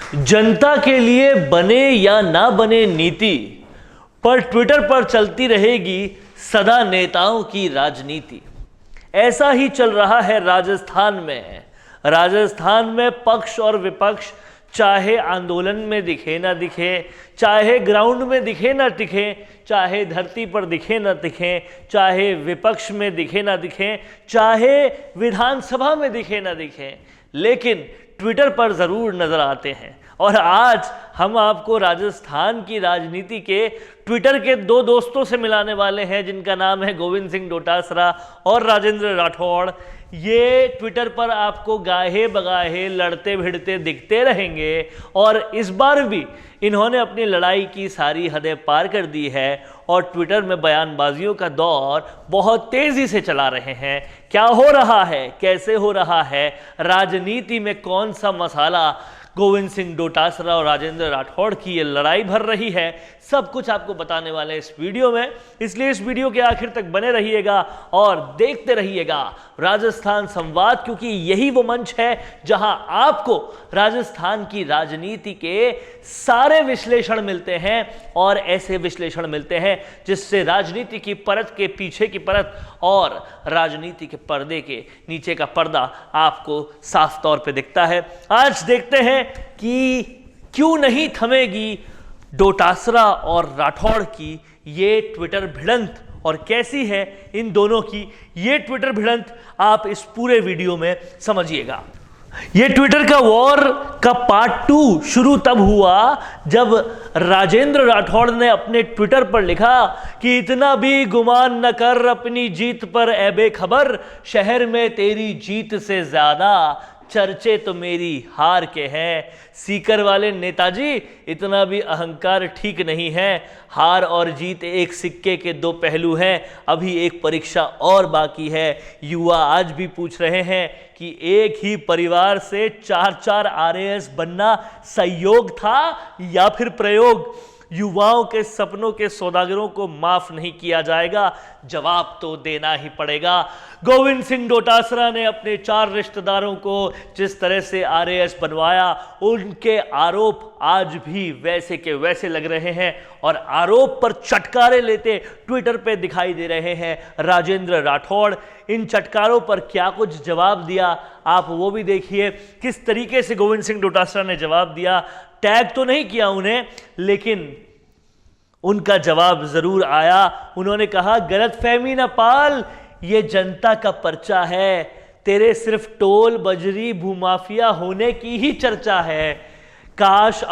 जनता के लिए बने या ना बने नीति, पर ट्विटर पर चलती रहेगी सदा नेताओं की राजनीति। ऐसा ही चल रहा है राजस्थान में। राजस्थान में पक्ष और विपक्ष चाहे आंदोलन में दिखे ना दिखे, चाहे ग्राउंड में दिखे ना दिखे, चाहे धरती पर दिखे ना दिखे, चाहे विपक्ष में दिखे ना दिखे, चाहे विधानसभा में दिखे ना दिखे, लेकिन ट्विटर पर ज़रूर नज़र आते हैं। और आज हम आपको राजस्थान की राजनीति के ट्विटर के दो दोस्तों से मिलाने वाले हैं, जिनका नाम है गोविंद सिंह डोटासरा और राजेंद्र राठौड़। ये ट्विटर पर आपको गाहे बगाहे लड़ते भिड़ते दिखते रहेंगे और इस बार भी इन्होंने अपनी लड़ाई की सारी हदें पार कर दी है और ट्विटर में बयानबाजियों का दौर बहुत तेज़ी से चला रहे हैं। क्या हो रहा है, कैसे हो रहा है, राजनीति में कौन सा मसाला गोविंद सिंह डोटासरा और राजेंद्र राठौड़ की ये लड़ाई भर रही है, सब कुछ आपको बताने वाले हैं इस वीडियो में। इसलिए इस वीडियो के आखिर तक बने रहिएगा और देखते रहिएगा राजस्थान संवाद, क्योंकि यही वो मंच है जहां आपको राजस्थान की राजनीति के सारे विश्लेषण मिलते हैं और ऐसे विश्लेषण मिलते हैं जिससे राजनीति की परत के पीछे की परत और राजनीति के पर्दे के नीचे का पर्दा आपको साफ तौर पे दिखता है। आज देखते हैं कि क्यों नहीं थमेगी डोटासरा और राठौड़ की ये ट्विटर भिड़ंत और कैसी है इन दोनों की ये ट्विटर भिड़ंत, आप इस पूरे वीडियो में समझिएगा। ये ट्विटर का वॉर का पार्ट 2 शुरू तब हुआ जब राजेंद्र राठौड़ ने अपने ट्विटर पर लिखा कि इतना भी गुमान न कर अपनी जीत पर ऐ बेखबर, शहर में तेरी जीत से ज्यादा चर्चे तो मेरी हार के हैं। सीकर वाले नेताजी, इतना भी अहंकार ठीक नहीं है। हार और जीत एक सिक्के के दो पहलू हैं। अभी एक परीक्षा और बाकी है। युवा आज भी पूछ रहे हैं कि एक ही परिवार से 4-4 आरएएस बनना संयोग था या फिर प्रयोग। युवाओं के सपनों के सौदागरों को माफ नहीं किया जाएगा, जवाब तो देना ही पड़ेगा। गोविंद सिंह डोटासरा ने अपने 4 रिश्तेदारों को जिस तरह से आरएएस बनवाया, उनके आरोप आज भी वैसे के वैसे लग रहे हैं और आरोप पर चटकारे लेते ट्विटर पे दिखाई दे रहे हैं राजेंद्र राठौड़। इन चटकारों पर क्या कुछ जवाब दिया, आप वो भी देखिए किस तरीके से गोविंद सिंह डोटासरा ने जवाब दिया। टैग तो नहीं किया उन्हें, लेकिन उनका जवाब जरूर आया। उन्होंने कहा, गलतफहमी न पाल, ये जनता का पर्चा है, तेरे सिर्फ टोल बजरी भूमाफिया होने की ही चर्चा है। काश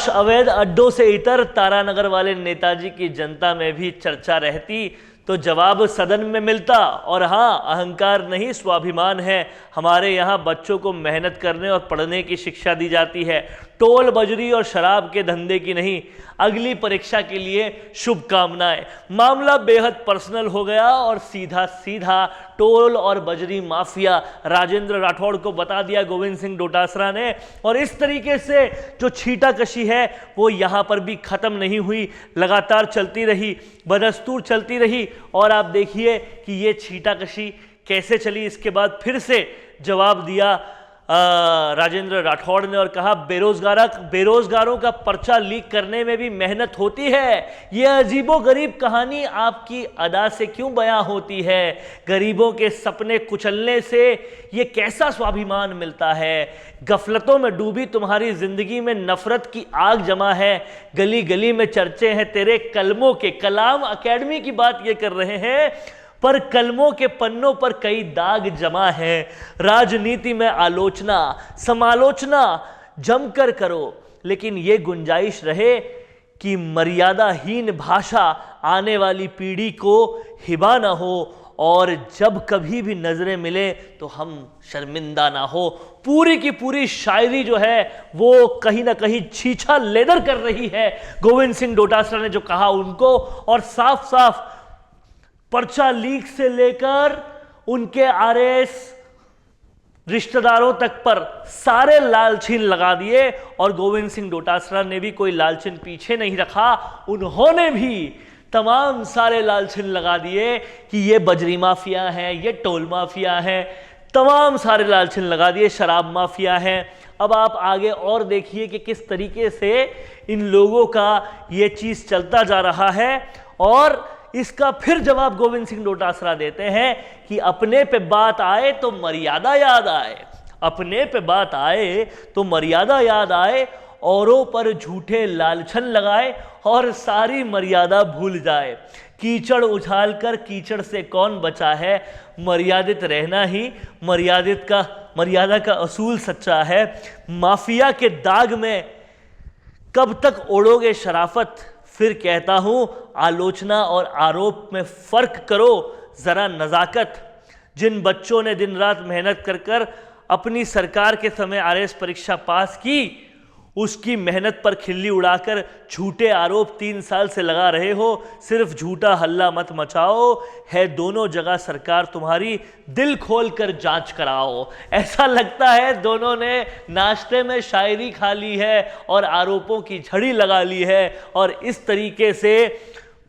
अवैध अड्डों से इतर तारानगर वाले नेताजी की जनता में भी चर्चा रहती तो जवाब सदन में मिलता। और हाँ, अहंकार नहीं स्वाभिमान है। हमारे यहाँ बच्चों को मेहनत करने और पढ़ने की शिक्षा दी जाती है, टोल बजरी और शराब के धंधे की नहीं। अगली परीक्षा के लिए शुभकामनाएं। मामला बेहद पर्सनल हो गया और सीधा सीधा टोल और बजरी माफिया राजेंद्र राठौड़ को बता दिया गोविंद सिंह डोटासरा ने। और इस तरीके से जो छींटाकशी है वो यहाँ पर भी खत्म नहीं हुई, लगातार चलती रही, बदस्तूर चलती रही। और आप देखिए कि ये छींटाकशी कैसे चली। इसके बाद फिर से जवाब दिया राजेंद्र राठौड़ ने और कहा, बेरोजगारों का पर्चा लीक करने में भी मेहनत होती है। यह अजीबोगरीब कहानी आपकी अदा से क्यों बयां होती है? गरीबों के सपने कुचलने से ये कैसा स्वाभिमान मिलता है? गफलतों में डूबी तुम्हारी जिंदगी में नफरत की आग जमा है। गली गली में चर्चे हैं तेरे कलमों के। कलाम अकेडमी की बात ये कर रहे हैं, पर कलमों के पन्नों पर कई दाग जमा हैं। राजनीति में आलोचना समालोचना जमकर करो, लेकिन ये गुंजाइश रहे कि मर्यादाहीन भाषा आने वाली पीढ़ी को हिबा ना हो और जब कभी भी नजरें मिले तो हम शर्मिंदा ना हो। पूरी की पूरी शायरी जो है वो कहीं ना कहीं छीछा लेदर कर रही है गोविंद सिंह डोटासरा ने जो कहा उनको। और साफ साफ पर्चा लीक से लेकर उनके आरएएस रिश्तेदारों तक पर सारे लालछीन लगा दिए। और गोविंद सिंह डोटासरा ने भी कोई लालछीन पीछे नहीं रखा, उन्होंने भी तमाम सारे लालछीन लगा दिए कि ये बजरी माफिया है, ये टोल माफिया है, तमाम सारे लालछीन लगा दिए, शराब माफिया है। अब आप आगे और देखिए कि किस तरीके से इन लोगों का ये चीज चलता जा रहा है। और इसका फिर जवाब गोविंद सिंह डोटासरा देते हैं कि अपने पे बात आए तो मर्यादा याद आए, अपने पे बात आए तो मर्यादा याद आए, औरों पर झूठे लालछन लगाए और सारी मर्यादा भूल जाए। कीचड़ उछाल कर कीचड़ से कौन बचा है, मर्यादित रहना ही मर्यादा का असूल सच्चा है। माफिया के दाग में कब तक ओढ़ोगे शराफत, फिर कहता हूं आलोचना और आरोप में फर्क करो जरा नजाकत। जिन बच्चों ने दिन रात मेहनत कर कर अपनी सरकार के समय आरएएस परीक्षा पास की, उसकी मेहनत पर खिल्ली उड़ाकर झूठे आरोप 3 साल से लगा रहे हो। सिर्फ झूठा हल्ला मत मचाओ, है दोनों जगह सरकार तुम्हारी, दिल खोल कर जांच कराओ। ऐसा लगता है दोनों ने नाश्ते में शायरी खा ली है और आरोपों की झड़ी लगा ली है, और इस तरीके से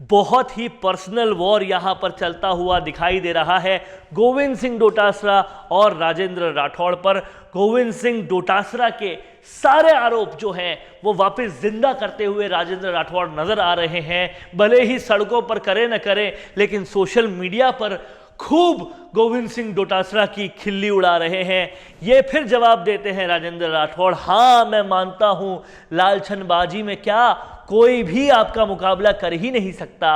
बहुत ही पर्सनल वॉर यहां पर चलता हुआ दिखाई दे रहा है गोविंद सिंह डोटासरा और राजेंद्र राठौड़ पर। गोविंद सिंह डोटासरा के सारे आरोप जो हैं वो वापस जिंदा करते हुए राजेंद्र राठौड़ नजर आ रहे हैं। भले ही सड़कों पर करे न करें, लेकिन सोशल मीडिया पर खूब गोविंद सिंह डोटासरा की खिल्ली उड़ा रहे हैं। ये फिर जवाब देते हैं राजेंद्र राठौड़, हाँ मैं मानता हूं लालछनबाजी में क्या कोई भी आपका मुकाबला कर ही नहीं सकता,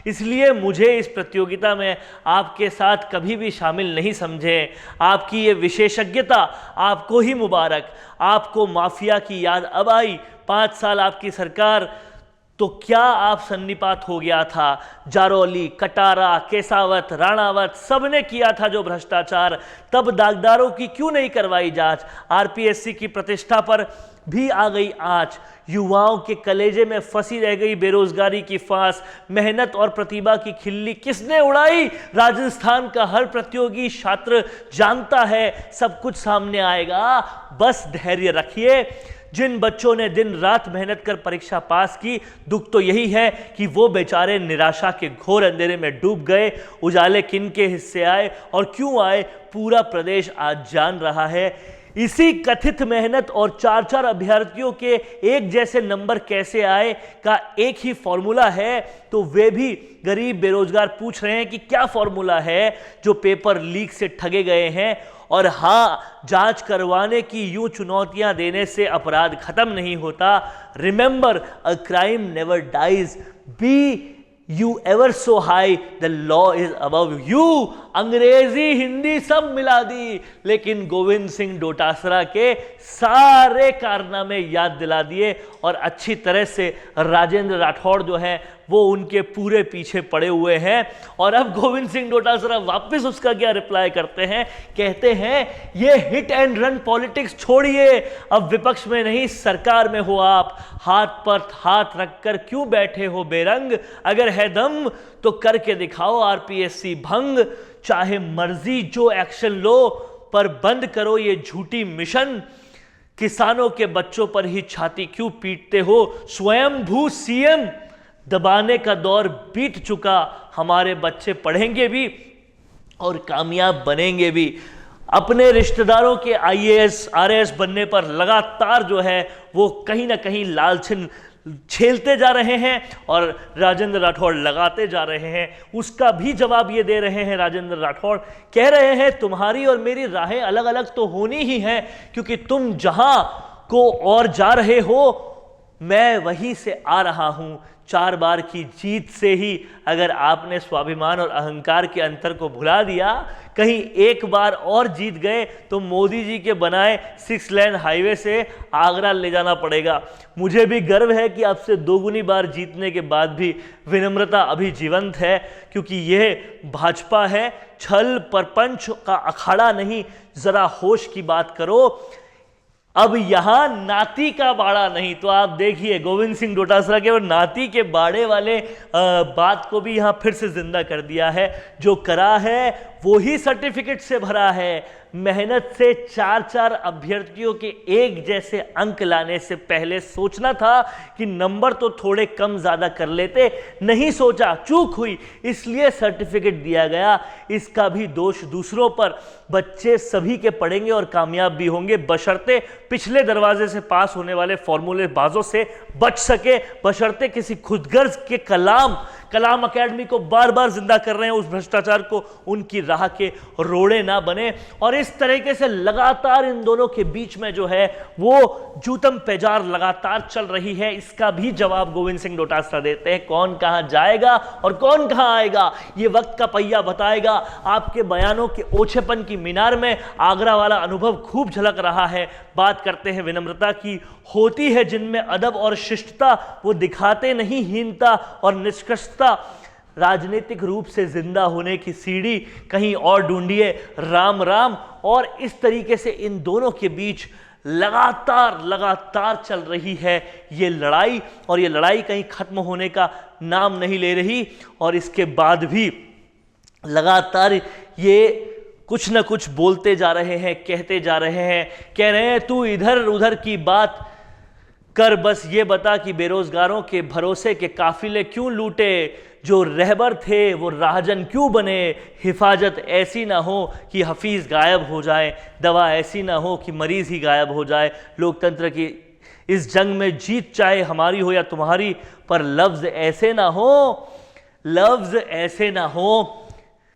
इसलिए मुझे इस प्रतियोगिता में आपके साथ कभी भी शामिल नहीं समझे। आपकी ये विशेषज्ञता आपको ही मुबारक। आपको माफिया की याद अब आई, 5 साल आपकी सरकार, तो क्या आप सन्निपात हो गया था। जारौली, कटारा, केसावत, राणावत सबने किया था जो भ्रष्टाचार, तब दागदारों की क्यों नहीं करवाई जांच। आरपीएससी की प्रतिष्ठा पर भी आ गई आंच, युवाओं के कलेजे में फंसी रह गई बेरोजगारी की फांस। मेहनत और प्रतिभा की खिल्ली किसने उड़ाई, राजस्थान का हर प्रतियोगी छात्र जानता है, सब कुछ सामने आएगा, बस धैर्य रखिए। जिन बच्चों ने दिन रात मेहनत कर परीक्षा पास की, दुख तो यही है कि वो बेचारे निराशा के घोर अंधेरे में डूब गए। उजाले किन के हिस्से आए और क्यों आए, पूरा प्रदेश आज जान रहा है। इसी कथित मेहनत और 4-4 अभ्यर्थियों के एक जैसे नंबर कैसे आए का एक ही फॉर्मूला है, तो वे भी गरीब बेरोजगार पूछ रहे हैं कि क्या फॉर्मूला है जो पेपर लीक से ठगे गए हैं। और हाँ, जांच करवाने की यूं चुनौतियां देने से अपराध खत्म नहीं होता। Remember, a crime never dies, be you ever so high, the law is above you. अंग्रेजी हिंदी सब मिला दी, लेकिन गोविंद सिंह डोटासरा के सारे कारनामे याद दिला दिए, और अच्छी तरह से राजेंद्र राठौड़ जो है वो उनके पूरे पीछे पड़े हुए हैं। और अब गोविंद सिंह डोटासरा वापस उसका क्या रिप्लाई करते हैं, कहते हैं ये हिट एंड रन पॉलिटिक्स छोड़िए, अब विपक्ष में नहीं सरकार में हो आप, हाथ पर हाथ रखकर क्यों बैठे हो बेरंग, अगर है दम तो करके दिखाओ आरपीएससी भंग, चाहे मर्जी जो एक्शन लो पर बंद करो ये झूठी मिशन। किसानों के बच्चों पर ही छाती क्यों पीटते हो, स्वयंभू सीएम दबाने का दौर बीत चुका, हमारे बच्चे पढ़ेंगे भी और कामयाब बनेंगे भी। अपने रिश्तेदारों के आईएएस आरएएस बनने पर लगातार जो है वो कहीं ना कहीं लालछन झेलते जा रहे हैं और राजेंद्र राठौड़ लगाते जा रहे हैं। उसका भी जवाब ये दे रहे हैं राजेंद्र राठौड़, कह रहे हैं तुम्हारी और मेरी राहें अलग अलग तो होनी ही हैं, क्योंकि तुम जहां को और जा रहे हो मैं वहीं से आ रहा हूं। 4 बार की जीत से ही अगर आपने स्वाभिमान और अहंकार के अंतर को भुला दिया, कहीं एक बार और जीत गए तो मोदी जी के बनाए 6 लेन हाईवे से आगरा ले जाना पड़ेगा। मुझे भी गर्व है कि आपसे 2 गुनी बार जीतने के बाद भी विनम्रता अभी जीवंत है, क्योंकि यह भाजपा है, छल परपंच का अखाड़ा नहीं, जरा होश की बात करो। अब यहां नाती का बाड़ा नहीं, तो आप देखिए गोविंद सिंह डोटासरा के और नाती के बाड़े वाले बात को भी यहां फिर से जिंदा कर दिया है। जो करा है वो ही सर्टिफिकेट से भरा है, मेहनत से 4-4 अभ्यर्थियों के एक जैसे अंक लाने से पहले सोचना था कि नंबर तो थोड़े कम ज़्यादा कर लेते, नहीं सोचा, चूक हुई, इसलिए सर्टिफिकेट दिया गया। इसका भी दोष दूसरों पर। बच्चे सभी के पढ़ेंगे और कामयाब भी होंगे, बशर्ते पिछले दरवाजे से पास होने वाले फॉर्मूले बाजों से बच सके, बशर्ते किसी खुदगर्ज के कलाम एकेडमी को बार बार जिंदा कर रहे हैं उस भ्रष्टाचार को, उनकी राह के रोड़े ना बने। और इस तरीके से लगातार इन दोनों के बीच में जो है वो जूतम पेजार लगातार चल रही है। इसका भी जवाब गोविंद सिंह डोटासरा देते हैं। कौन कहां जाएगा और कौन कहां आएगा, ये वक्त का पहिया बताएगा। आपके बयानों के ओछेपन की मीनार में आगरा वाला अनुभव खूब झलक रहा है। बात करते हैं विनम्रता की, होती है जिनमें अदब और शिष्टता, वो दिखाते नहीं हीनता और निष्कर्षता। राजनीतिक रूप से जिंदा होने की सीढ़ी कहीं और ढूंढिए, राम राम। और इस तरीके से इन दोनों के बीच लगातार चल रही है ये लड़ाई, और ये लड़ाई कहीं खत्म होने का नाम नहीं ले रही। और इसके बाद भी लगातार ये कुछ ना कुछ बोलते जा रहे हैं, कहते जा रहे हैं, कह रहे हैं तू इधर उधर की बात कर, बस ये बता कि बेरोजगारों के भरोसे के काफिले क्यों लूटे, जो रहबर थे वो राहजन क्यों बने, हिफाजत ऐसी ना हो कि हफीज गायब हो जाए, दवा ऐसी ना हो कि मरीज ही गायब हो जाए। लोकतंत्र की इस जंग में जीत चाहे हमारी हो या तुम्हारी, पर लफ्ज ऐसे ना हो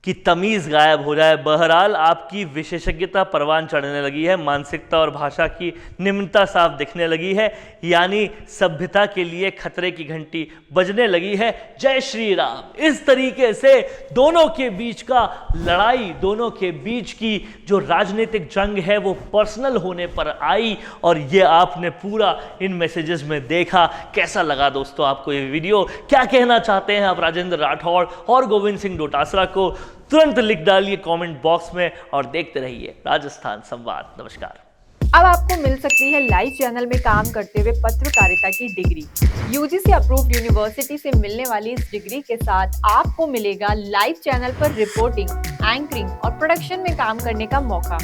कि तमीज़ गायब हो जाए। बहरहाल आपकी विशेषज्ञता परवान चढ़ने लगी है, मानसिकता और भाषा की निम्नता साफ दिखने लगी है, यानी सभ्यता के लिए खतरे की घंटी बजने लगी है। जय श्री राम। इस तरीके से दोनों के बीच का लड़ाई, दोनों के बीच की जो राजनीतिक जंग है वो पर्सनल होने पर आई, और ये आपने पूरा इन मैसेजेस में देखा। कैसा लगा दोस्तों आपको ये वीडियो? क्या कहना चाहते हैं आप राजेंद्र राठौड़ और गोविंद सिंह डोटासरा को? तुरंत लिख डालिए कमेंट बॉक्स में और देखते रहिए राजस्थान संवाद। नमस्कार। अब आपको मिल सकती है लाइव चैनल में काम करते हुए पत्रकारिता की डिग्री। यूजीसी अप्रूव्ड यूनिवर्सिटी से मिलने वाली इस डिग्री के साथ आपको मिलेगा लाइव चैनल पर रिपोर्टिंग, एंकरिंग और प्रोडक्शन में काम करने का मौका।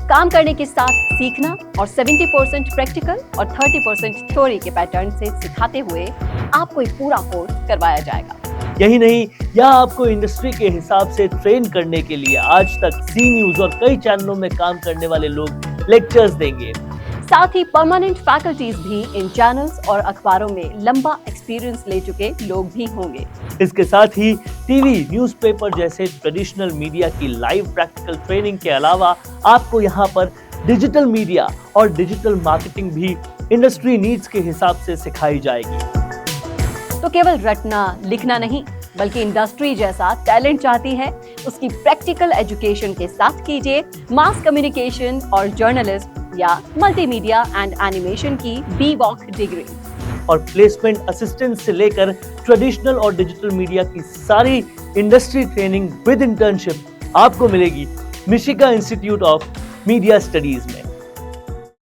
काम करने के साथ सीखना और 70% प्रैक्टिकल और 30% थ्योरी के पैटर्न से सिखाते हुए आपको एक पूरा कोर्स करवाया जाएगा। यही नहीं, यहाँ आपको इंडस्ट्री के हिसाब से ट्रेन करने के लिए आज तक सी न्यूज और कई चैनलों में काम करने वाले लोग लेक्चर्स देंगे। साथ ही परमानेंट फैकल्टीज भी इन चैनल्स और अखबारों में लंबा एक्सपीरियंस ले चुके लोग भी होंगे। इसके साथ ही टीवी, न्यूज़पेपर जैसे ट्रेडिशनल मीडिया की लाइव प्रैक्टिकल ट्रेनिंग के अलावा आपको यहाँ पर डिजिटल मीडिया और डिजिटल मार्केटिंग भी इंडस्ट्री नीड्स के हिसाब से सिखाई जाएगी। तो केवल रटना लिखना नहीं, बल्कि इंडस्ट्री जैसा टैलेंट चाहती है, उसकी प्रैक्टिकल एजुकेशन के साथ कीजिए मास कम्युनिकेशन और जर्नलिस्ट या मल्टीमीडिया एंड एनिमेशन की BVOC डिग्री। और प्लेसमेंट असिस्टेंट से लेकर ट्रेडिशनल और डिजिटल मीडिया की सारी इंडस्ट्री ट्रेनिंग विद इंटर्नशिप आपको मिलेगी मिशिगा इंस्टीट्यूट ऑफ मीडिया स्टडीज में।